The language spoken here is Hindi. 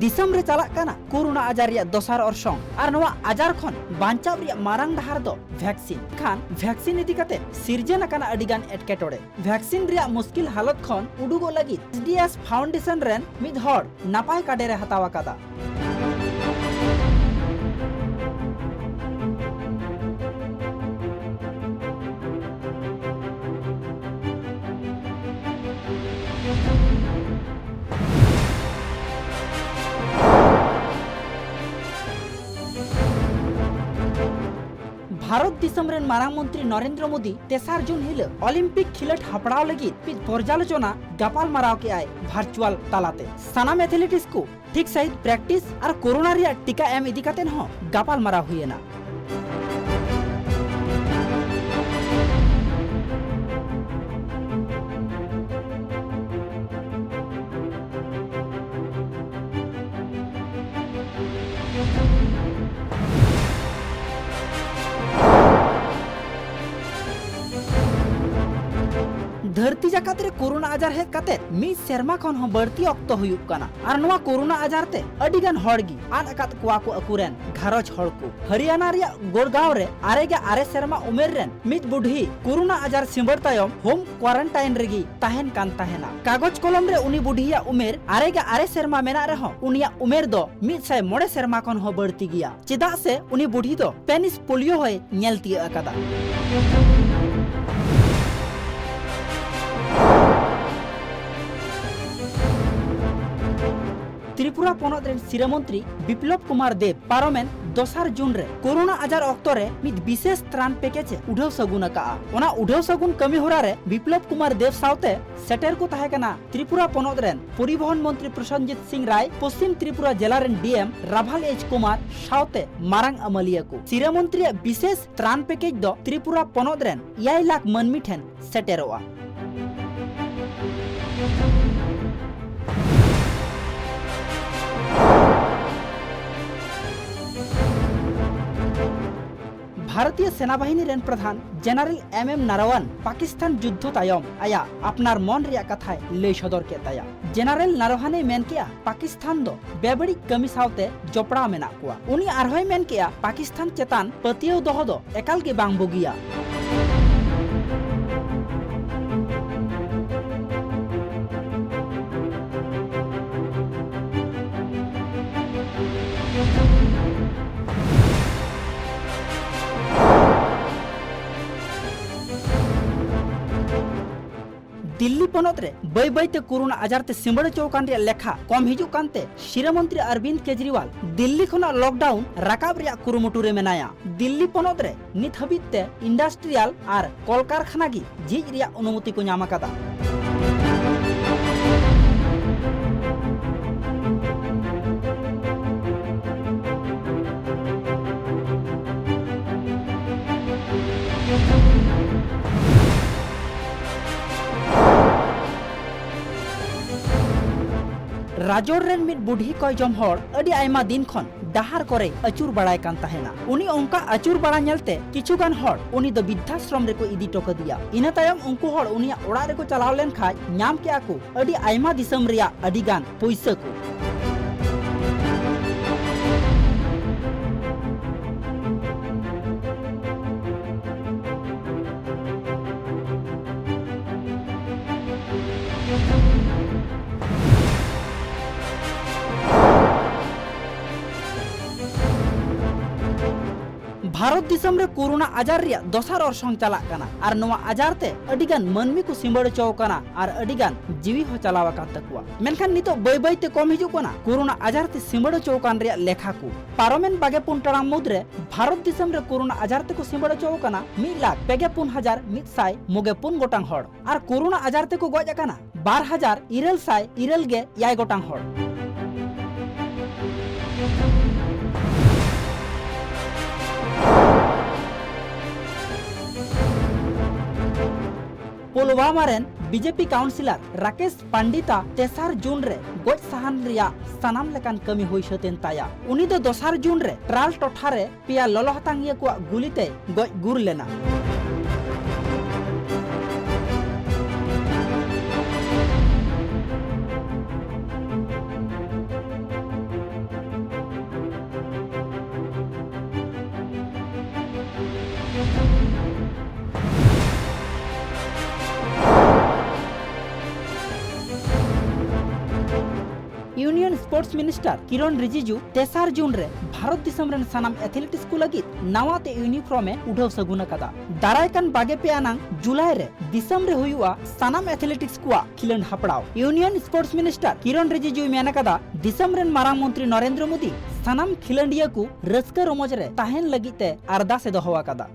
दिसम रे चला काना कोरोना आजार रिया दोसार ऑर्सोंग आर नवा आजार खन बांचाव रिया मारांग डहार दो वैक्सीन खान वैक्सीन इदी काते सिरजन काना अडिगान एटकेटोड़े वैक्सीन रिया मुश्किल हालत खन उडुगो लगी एसडीएस फाउंडेशन रेन मिद हड़ नापाय काडे रे हतावा कादा भारत दिसम रेन मारांग मंत्री नरेंद्र मोदी 3 जून हिल ओलंपिक खिलट हपड़ाव लगी पिद पर्यालोचना गपाल माराव के आए वर्चुअल तालाते सानाम एथलेटिक्स को ठीक सहित प्रैक्टिस और कोरोना रिया टीका एम इदी कातेन हो गपाल माराव हुएना। धरती जाकात रे कोरोना आजार हेज काते मी सेरमा खन हो बढ़ती अक्तो हुयुक काना आर नवा कोरोना आजार ते अडिगान हड़गी आन अकात कुआ को अकुरेन घरज हड़ को हरियाणा रिया गोड़गांव रे आरेगे आरे सेरमा उमेर रेन मित बुढ़ी कोरोना आजार सिंबड़ तायम होम क्वारंटाइन रेगी ताहेन कान ताहेना कागज कलम रे उनी बुढ़िया उमेर आरेगे आरे सेरमा मेना रे हो उनिया उमेर दो मित साय मोड़े सेरमा खन हो बढ़ती गिया चेदा से उनी बुढ़ी दो पेनिस पोलियो होय नेलती अकादा। त्रिपुरा पोनत रेन सिरामंत्री विप्लव कुमार देव पारोमेन 2 जून रे कोरोना आजार ऑक्तो रे मिद विशेष त्राण पैकेज उठाव सगुन का ओना उठाव सगुन कमी होरा रे विप्लव कुमार देव सावते सेटर को ताहे कना त्रिपुरा पोनत रेन परिवहन मंत्री प्रसन्नजीत सिंह राय पश्चिम त्रिपुरा जिला रेन डीएम राभाल एच कुमार सावते मारांग अमलिया को सिरामंत्री विशेष त्राण पैकेज दो त्रिपुरा पोनत रेन 1 लाख मनमी ठेन सेटेरोआ। भारतीय सेना बाहिनी रेन प्रधान जनरल एम नारावन पाकिस्तान युद्ध तायम आया अपनार मन रिया कथाय लय सदर के ताया जनरल नारवाने मेन किया पाकिस्तान दो बेबड़ी कमी सावते जपड़ा मेना कुआ उनी आरहोय मेन किया पाकिस्तान चेतान पतियो दोहो दो एकाल के बांग बोगिया। दिल्ली पनत रे बई बईते कोरोना आजार ते सिंबड़ चौकान रे लेखा कम हिजु कानते शिरामंत्री अरविंद केजरीवाल दिल्ली खना लॉकडाउन राकाब रे कुरुमुटु रे मेनाया दिल्ली पनत रे नित हबिते इंडस्ट्रियल आर कलकारखाना गी झिज रे अनुमति को नामा कादा। राजौर रेन मिद बुढ़ी कय जम हड़ अडी आयमा दिन खन डहार करे अचूर बड़ाय कान ताहेना उनी ओंका अचूर बड़ा नेलते किछुगान हड़ उनी द वृद्धाश्रम रे को इदी टोक दिया इना तायम उनको हड़ उनिया ओड़ा रे को चलाव लेन खाय नाम के आको अडी आयमा दिसम रिया अडीगान पैसा को। भारत दिसम रे कोरोना आजार रिया दोसार ऑर्सोंग चला काना आर नवा आजार ते अडिगान मनमी को सिंबड़ चौ काना आर अडिगान जीवी हो चलावा कान तकुआ मेनखान नितो बई बई ते कम हिजु काना कोरोना आजार ते सिंबड़ चौ कान रिया लेखा को पारोमेन 22 टाड़ा मुद्रे भारत दिसम रे कोरोना आजार ते को सिंबड़ चौ काना 1,54,190 गोटांग हड़ आर कोरोना आजार ते को गज काना 12,999 गोटांग हड़। पुलवामा रेन बीजेपी काउंसिलर राकेश पंडिता 3 जून रे गज सहान रिया सानाम लेकान कमी होई सतेन ताया उनी दो 2 जून रे ट्राल टोठा रे पिया ललहतांगिया को गुलिते गज गुर लेना। स्पोर्ट्स मिनिस्टर किरण रिजिजू 3 जून रे भारत दिसम रेन सानाम एथलेटिक्स को लगी नवाते यूनिफॉर्म उठाव सगुन कदा दारायकान 22 आनांग जुलाई रे दिसम रे हुआ सानाम एथलेटिक्स को खिलंड हपड़ाव यूनियन स्पोर्ट्स मिनिस्टर किरण रिजिजू मेन कदा दिसम रेन मारांग मंत्री नरेंद्र मोदी सानाम खिलंडिया को रस्का रोमज रे ताहेन लगी ते अरदास दोहवा कदा।